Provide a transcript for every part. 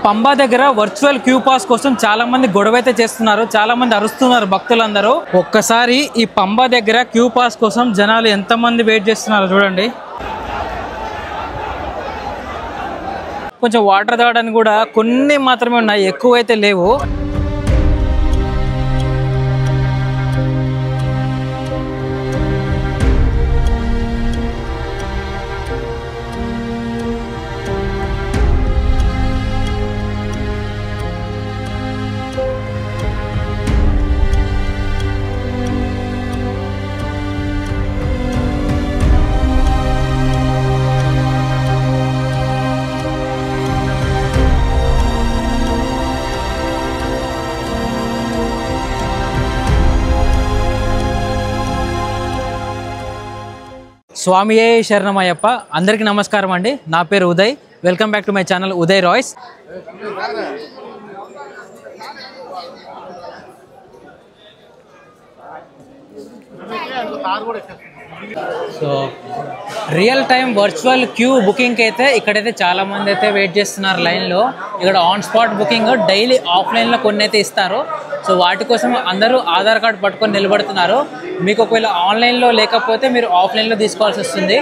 పంబా దగ్గర virtual queue pass కోసం చాలా మంది గొడవైతే చేస్తున్నారు, చాలా మంది అరుస్తున్నారు భక్తులందరూ. ఒక్కసారి ఈ పంబా దగ్గర క్యూ పాస్ కోసం జనాలు ఎంతమంది వెయిట్ చేస్తున్నారో చూడండి. కొంచెం వాటర్ తాగడానికి కూడా కొన్ని మాత్రమే ఉన్నాయి, ఎక్కువైతే లేవు. స్వామియే శరణమయ్యప్ప. అందరికీ నమస్కారం అండి. నా పేరు Uday. Welcome back to my channel Uday రాయ్స్. So real time virtual queue బుకింగ్కి అయితే ఇక్కడైతే చాలా మంది అయితే వెయిట్ చేస్తున్నారు లైన్లో. ఇక్కడ ఆన్ స్పాట్ బుకింగ్ డైలీ ఆఫ్లైన్లో కొన్ని అయితే ఇస్తారు. సో వాటి కోసం అందరూ ఆధార్ కార్డు పట్టుకొని నిలబడుతున్నారు. మీకు ఒకవేళ ఆన్లైన్లో లేకపోతే మీరు ఆఫ్లైన్లో తీసుకోవాల్సి వస్తుంది.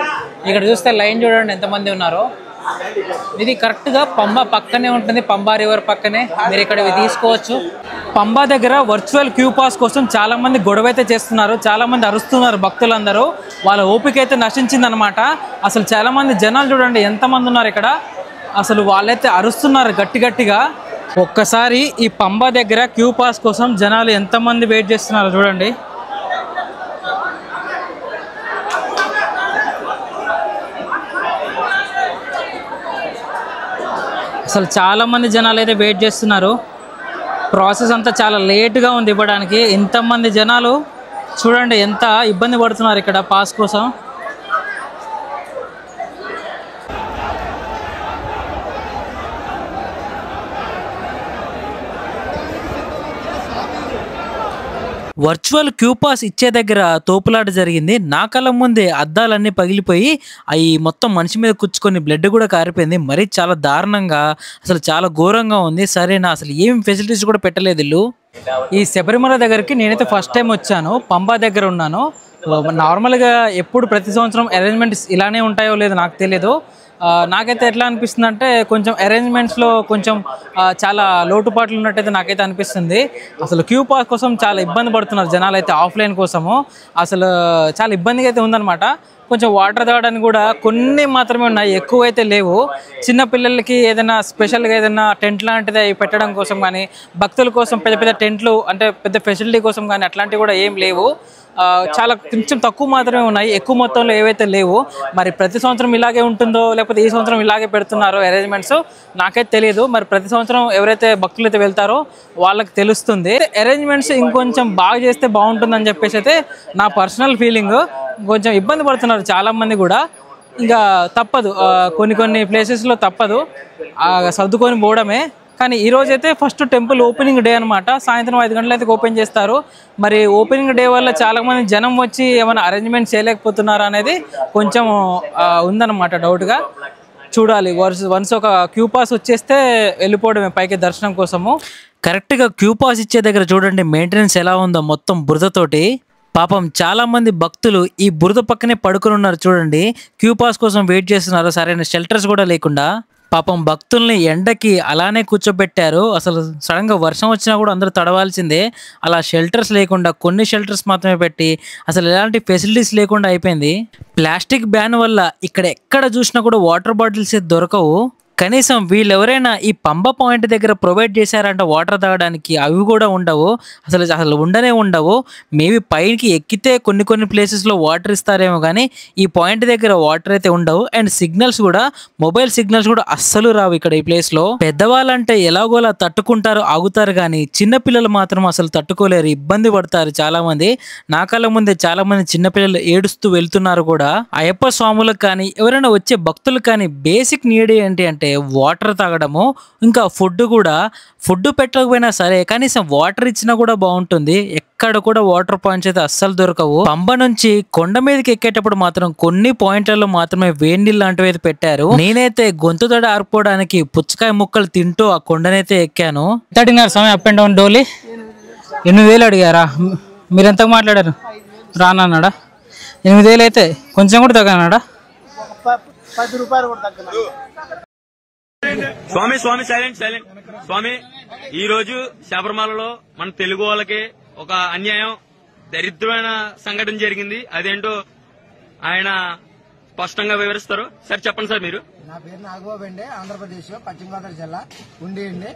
ఇక్కడ చూస్తే లైన్ చూడండి ఎంతమంది ఉన్నారో. ఇది కరెక్ట్గా పంబా పక్కనే ఉంటుంది, పంబా రివర్ పక్కనే. మీరు ఇక్కడ తీసుకోవచ్చు. పంబా దగ్గర వర్చువల్ క్యూ పాస్ కోసం చాలా మంది గొడవైతే చేస్తున్నారు, చాలా మంది అరుస్తున్నారు భక్తులందరూ. వాళ్ళ ఓపిక అయితే నశించిందనమాట. అసలు చాలా మంది జనాలు చూడండి ఎంతమంది ఉన్నారు ఇక్కడ. అసలు వాళ్ళైతే అరుస్తున్నారు గట్టి గట్టిగా. ఒక్కసారి ఈ పంబా దగ్గర క్యూ పాస్ కోసం జనాలు ఎంతమంది వెయిట్ చేస్తున్నారో చూడండి. అసలు చాలా మంది జనాలు అయితే వెయిట్ చేస్తున్నారు. ప్రాసెస్ అంతా చాలా లేట్గా ఉంది ఇవ్వడానికి. ఇంతమంది జనాలు చూడండి ఎంత ఇబ్బంది పడుతున్నారు ఇక్కడ పాస్ కోసం. వర్చువల్ క్యూ పాస్ ఇచ్చే దగ్గర తోపులాట జరిగింది. నా కళ్ళ ముందే అద్దాలన్నీ పగిలిపోయి అవి మొత్తం మనిషి మీద కుచ్చుకొని బ్లడ్ కూడా కారిపోయింది. మరీ చాలా దారుణంగా, అసలు చాలా ఘోరంగా ఉంది. సరేనా, అసలు ఏం ఫెసిలిటీస్ కూడా పెట్టలేదు వీళ్ళు. ఈ శబరిమల దగ్గరికి నేనైతే ఫస్ట్ టైం వచ్చాను. పంబా దగ్గర ఉన్నాను. నార్మల్గా ఎప్పుడు ప్రతి సంవత్సరం అరేంజ్మెంట్స్ ఇలానే ఉంటాయో లేదో నాకు తెలియదు. నాకైతే ఎట్లా అనిపిస్తుంది అంటే కొంచెం అరేంజ్మెంట్స్లో కొంచెం చాలా లోటుపాట్లు ఉన్నట్టయితే నాకైతే అనిపిస్తుంది. అసలు క్యూ పాస్ కోసం చాలా ఇబ్బంది పడుతున్నారు జనాలు అయితే ఆఫ్లైన్ కోసము. అసలు చాలా ఇబ్బందిగా అయితే ఉందన్నమాట. కొంచెం వాటర్ తాగడానికి కూడా కొన్ని మాత్రమే ఉన్నాయి, ఎక్కువైతే లేవు. చిన్నపిల్లలకి ఏదైనా స్పెషల్గా ఏదైనా టెంట్ లాంటిది పెట్టడం కోసం కానీ, భక్తుల కోసం పెద్ద పెద్ద టెంట్లు అంటే పెద్ద ఫెసిలిటీ కోసం కానీ అట్లాంటివి కూడా ఏం లేవు. చాలా కొంచెం తక్కువ మాత్రమే ఉన్నాయి, ఎక్కువ మొత్తంలో ఏవైతే లేవు. మరి ప్రతి సంవత్సరం ఇలాగే ఉంటుందో లేకపోతే ఈ సంవత్సరం ఇలాగే పెడుతున్నారో అరేంజ్మెంట్స్ నాకైతే తెలియదు. మరి ప్రతి సంవత్సరం ఎవరైతే భక్తులు అయితే వెళ్తారో వాళ్ళకి తెలుస్తుంది. అరేంజ్మెంట్స్ ఇంకొంచెం బాగా చేస్తే బాగుంటుందని చెప్పేసి అయితే నా పర్సనల్ ఫీలింగ్. కొంచెం ఇబ్బంది పడుతున్నారు చాలామంది కూడా. ఇంకా తప్పదు, కొన్ని ప్లేసెస్లో తప్పదు, సర్దుకొని పోవడమే. కానీ ఈరోజైతే ఫస్ట్ టెంపుల్ ఓపెనింగ్ డే అనమాట. సాయంత్రం 5 గంటలు అయితే ఓపెన్ చేస్తారు. మరి ఓపెనింగ్ డే వల్ల చాలామంది జనం వచ్చి ఏమైనా అరేంజ్మెంట్ చేయలేకపోతున్నారా అనేది కొంచెం ఉందన్నమాట డౌట్గా. చూడాలి. వన్స్ ఒక క్యూ పాస్ వచ్చేస్తే వెళ్ళిపోవడమే పైకి దర్శనం కోసము. కరెక్ట్గా క్యూ పాస్ ఇచ్చే దగ్గర చూడండి మెయింటెనెన్స్ ఎలా ఉందో, మొత్తం బురదతోటి. పాపం చాలా మంది భక్తులు ఈ బురద పక్కనే పడుకుని ఉన్నారు చూడండి. క్యూ పాస్ కోసం వెయిట్ చేస్తున్నారు, సరైన షెల్టర్స్ కూడా లేకుండా. పాపం భక్తుల్ని ఎండకి అలానే కూర్చోబెట్టారు. అసలు సడన్గా వర్షం వచ్చినా కూడా అందరూ తడవాల్సిందే. అలా షెల్టర్స్ లేకుండా కొన్ని షెల్టర్స్ మాత్రమే పెట్టి అసలు ఎలాంటి ఫెసిలిటీస్ లేకుండా అయిపోయింది. ప్లాస్టిక్ బ్యాన్ వల్ల ఇక్కడ ఎక్కడ చూసినా కూడా వాటర్ బాటిల్స్ దొరకవు. కనీసం వీళ్ళెవరైనా ఈ పంబ పాయింట్ దగ్గర ప్రొవైడ్ చేశారంట వాటర్ తాగడానికి, అవి కూడా ఉండవు. అసలు ఉండవు. మేబీ పైకి ఎక్కితే కొన్ని ప్లేసెస్లో వాటర్ ఇస్తారేమో కానీ ఈ పాయింట్ దగ్గర వాటర్ అయితే ఉండవు. అండ్ సిగ్నల్స్ కూడా, మొబైల్ సిగ్నల్స్ కూడా అస్సలు రావు ఇక్కడ ఈ ప్లేస్లో. పెద్దవాళ్ళంటే ఎలాగోలా తట్టుకుంటారు, ఆగుతారు, కానీ చిన్నపిల్లలు మాత్రం అసలు తట్టుకోలేరు, ఇబ్బంది పడతారు చాలా మంది. నా కళ్ళ ముందే చాలా మంది చిన్నపిల్లలు ఏడుస్తూ వెళ్తున్నారు కూడా. అయ్యప్ప స్వాములకు కానీ ఎవరైనా వచ్చే భక్తులకు కానీ బేసిక్ నీడ్ ఏంటి అంటే ఏంటంటే వాటర్ తాగడము, ఇంకా ఫుడ్ పెట్టకపోయినా సరే కనీసం వాటర్ ఇచ్చినా కూడా బాగుంటుంది. ఎక్కడ కూడా వాటర్ పాయింట్స్ అయితే అస్సలు దొరకవు. పంబ నుంచి కొండ మీదకి ఎక్కేటప్పుడు మాత్రం కొన్ని పాయింట్లలో మాత్రమే వేడి నీళ్ళు లాంటివి అయితే పెట్టారు. నేనైతే గొంతు తడి ఆరిపోవడానికి పుచ్చకాయ ముక్కలు తింటూ ఆ కొండనైతే ఎక్కాను. అడిగారు స్వామి అప్ అండ్ డౌన్ డోలీ 8,000 అడిగారా? మీరు ఎంతకు మాట్లాడారు? రానన్నాడా? 8,000 అయితే కొంచెం కూడా తగ్గనాడా? 10 రూపాయలు కూడా తగ్గనా? స్వామి స్వామి సైలెంట్ సైలెంట్ స్వామి, ఈ రోజు శబరిమలలో మన తెలుగు వాళ్ళకి ఒక అన్యాయం, దరిద్రమైన సంఘటన జరిగింది. అదేంటో ఆయన స్పష్టంగా వివరిస్తారు. సార్ చెప్పండి సార్. మీరు? నా పేరు నాగబాబు అండి, ఆంధ్రప్రదేశ్ పశ్చిమ గోదావరి జిల్లా ఉండి అండి.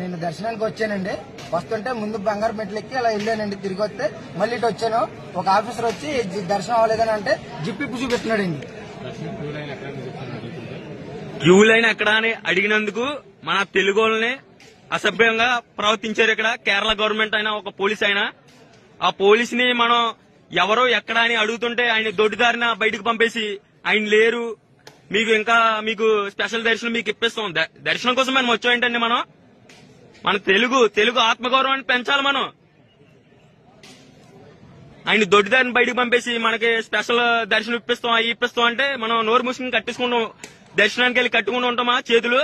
నేను దర్శనానికి వచ్చానండి. వస్తుంటే ముందు బంగారు మెట్లు ఎక్కి అలా వెళ్ళానండి. తిరిగి వస్తే మళ్ళీ ఇటు వచ్చాను. ఒక ఆఫీసర్ వచ్చి దర్శనం అవ్వలేదని అంటే జిప్పిప్పు చూపెట్టినాడండి. క్యూ లైన్ ఎక్కడ అని అడిగినందుకు మన తెలుగు వాళ్ళని అసభ్యంగా ప్రవర్తించారు. ఇక్కడ కేరళ గవర్నమెంట్ అయినా ఒక పోలీస్ అయినా, ఆ పోలీస్ ని మనం ఎవరో ఎక్కడ అని అడుగుతుంటే ఆయన దొడ్డిదారిన బయటకు పంపేసి ఆయన లేరు, మీకు స్పెషల్ దర్శనం మీకు ఇప్పిస్తాం. దర్శనం కోసం మనం వచ్చామేంటండి? మన తెలుగు ఆత్మగౌరవాన్ని పెంచాలి. మనం ఆయన దొడ్డిదారిని బయటకు పంపేసి మనకి స్పెషల్ దర్శనం ఇప్పిస్తాం, అవి ఇప్పిస్తాం అంటే మనం నోరు మూసుకుని కట్టేసుకుంటాం. దర్శనానికి వెళ్ళి కట్టుకుంటూ ఉంటామా చేతులు?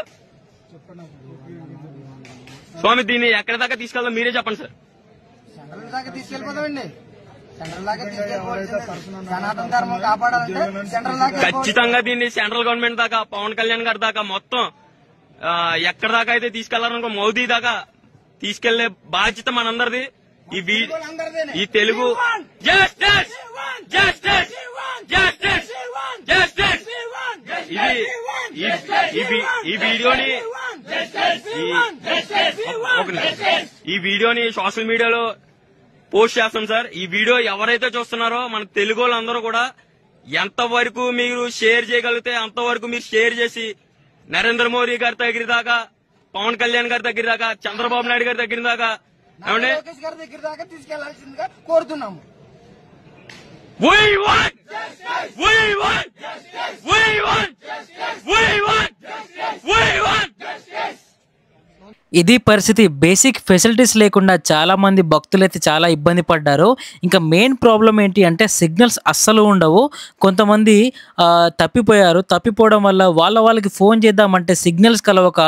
స్వామి దీన్ని ఎక్కడి దాకా తీసుకెళ్దాం మీరే చెప్పండి సార్. సెంట్రల్ దాకా తీసుకెళ్ళిపోతామండి. సెంట్రల్ దాకా సనాతన ధర్మం కాపాడాలంటే సెంట్రల్ దాకా ఖచ్చితంగా దీన్ని సెంట్రల్ గవర్నమెంట్ దాకా, పవన్ కళ్యాణ్ గారి దాకా, మొత్తం ఎక్కడి దాకా అయితే తీసుకెళ్లారనుకో మోదీ దాకా తీసుకెళ్లే బాధ్యత మనందరిది. ఈ Telugu justice justice justice justice ఈ వీడియోని సోషల్ మీడియాలో పోస్ట్ చేస్తాం సార్. ఈ వీడియో ఎవరైతే చూస్తున్నారో మన తెలుగు వాళ్ళందరూ కూడా ఎంతవరకు మీరు షేర్ చేయగలిగితే అంతవరకు మీరు షేర్ చేసి నరేంద్ర మోదీ గారి దగ్గర దాకా, పవన్ కళ్యాణ్ గారి దగ్గర దాకా, చంద్రబాబు నాయుడు గారి దగ్గర దాకా, లోకేష్ గారి దగ్గర దాకా తీసుకెళ్లాల్సిందిగా కోరుతున్నాము. We want justice. We want justice. We want justice. We want justice. We want justice. ఇది పరిస్థితి. బేసిక్ ఫెసిలిటీస్ లేకుండా చాలా మంది భక్తులైతే చాలా ఇబ్బంది పడ్డారు. ఇంకా మెయిన్ ప్రాబ్లం ఏంటి అంటే సిగ్నల్స్ అస్సలు ఉండవు. కొంతమంది తప్పిపోవడం వల్ల వాళ్ళకి ఫోన్ చేద్దామంటే సిగ్నల్స్ కలవక,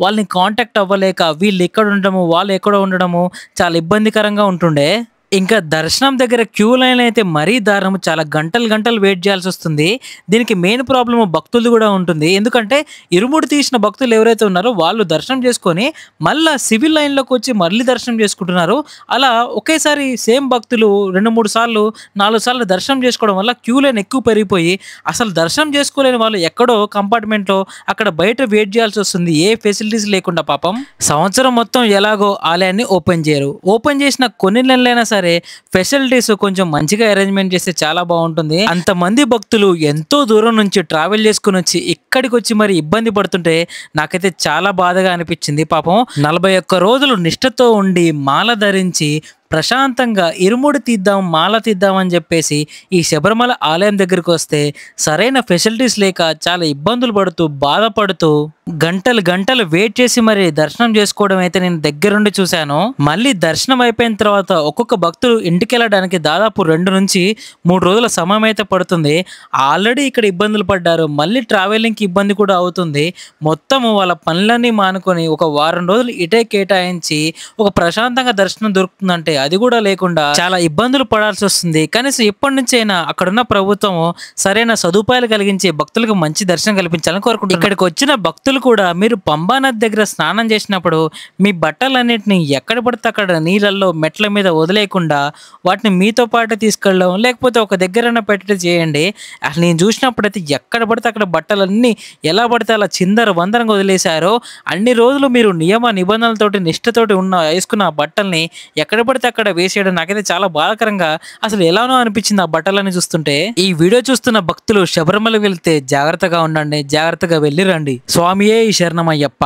వాళ్ళని కాంటాక్ట్ అవ్వలేక వీళ్ళు ఎక్కడ ఉండడము వాళ్ళు ఎక్కడ ఉండడము చాలా ఇబ్బందికరంగా ఉంటుండే. ఇంకా దర్శనం దగ్గర క్యూ లైన్ అయితే మరీ దారుణం. చాలా గంటలు వెయిట్ చేయాల్సి వస్తుంది. దీనికి మెయిన్ ప్రాబ్లమ్ భక్తులు కూడా ఉంటుంది. ఎందుకంటే ఇరుముడి తీసిన భక్తులు ఎవరైతే ఉన్నారో వాళ్ళు దర్శనం చేసుకొని మళ్ళీ సివిల్ లైన్లోకి వచ్చి మళ్ళీ దర్శనం చేసుకుంటున్నారు. అలా ఒకేసారి సేమ్ భక్తులు 2-3 సార్లు 4 సార్లు దర్శనం చేసుకోవడం వల్ల క్యూ లైన్ ఎక్కువ పెరిగిపోయి అసలు దర్శనం చేసుకోలేని వాళ్ళు ఎక్కడో కంపార్ట్మెంట్లో అక్కడ బయట వెయిట్ చేయాల్సి వస్తుంది. ఏ ఫెసిలిటీస్ లేకుండా. పాపం సంవత్సరం మొత్తం ఎలాగో ఆలయాన్ని ఓపెన్ చేయరు. ఓపెన్ చేసిన కొన్ని నెలలైనా సరే ఫెసిలిటీస్ కొంచెం మంచిగా అరేంజ్మెంట్ చేస్తే చాలా బాగుంటుంది. అంతమంది భక్తులు ఎంతో దూరం నుంచి ట్రావెల్ చేసుకుని వచ్చి ఇక్కడికి వచ్చి మరి ఇబ్బంది పడుతుంటే నాకైతే చాలా బాధగా అనిపించింది. పాపం 41 రోజులు నిష్ఠతో ఉండి మాల ధరించి ప్రశాంతంగా ఇరుముడి తీద్దాం, మాల తీద్దాం అని చెప్పేసి ఈ శబరిమల ఆలయం దగ్గరికి వస్తే సరైన ఫెసిలిటీస్ లేక చాలా ఇబ్బందులు పడుతూ బాధపడుతూ గంటలు వెయిట్ చేసి మరి దర్శనం చేసుకోవడం అయితే నేను దగ్గరుండి చూశాను. మళ్ళీ దర్శనం అయిపోయిన తర్వాత ఒక్కొక్క భక్తులు ఇంటికి వెళ్ళడానికి దాదాపు 2 నుంచి 3 రోజుల సమయం అయితే పడుతుంది. ఆల్రెడీ ఇక్కడ ఇబ్బందులు పడ్డారు, మళ్ళీ ట్రావెలింగ్కి ఇబ్బంది కూడా అవుతుంది. మొత్తం వాళ్ళ పనులన్నీ మానుకొని ఒక వారం రోజులు ఇటే కేటాయించి ఒక ప్రశాంతంగా దర్శనం దొరుకుతుందంటే అది కూడా లేకుండా చాలా ఇబ్బందులు పడాల్సి వస్తుంది. కనీసం ఇప్పటి నుంచి అయినా అక్కడున్న ప్రభుత్వం సరైన సదుపాయాలు కలిగించి భక్తులకు మంచి దర్శనం కల్పించాలని కోరుకుంటున్నాను. ఇక్కడికి వచ్చిన భక్తులు కూడా మీరు పంబా నది దగ్గర స్నానం చేసినప్పుడు మీ బట్టలన్నిటిని ఎక్కడ పడితే అక్కడ నీళ్ళల్లో మెట్ల మీద వదిలేయకుండా వాటిని మీతో పాటు తీసుకెళ్ళడం, లేకపోతే ఒక దగ్గర పెట్టి చేయండి. అసలు నేను చూసినప్పుడైతే ఎక్కడ పడితే అక్కడ బట్టలన్నీ ఎలా పడితే అలా చిందరవందరంగా వదిలేశారో. అన్ని రోజులు మీరు నియమ నిబంధనలతోటి నిష్ఠతోటి వేసుకున్న ఆ బట్టల్ని ఎక్కడ పడితే అక్కడ వేసేయడం నాకైతే చాలా బాధాకరంగా అసలు ఎలానో అనిపించింది ఆ బట్టలని చూస్తుంటే. ఈ వీడియో చూస్తున్న భక్తులు శబరిమల వెళ్తే జాగ్రత్తగా ఉండండి, జాగ్రత్తగా వెళ్ళి రండి. స్వామియే శరణమయ్యప్ప.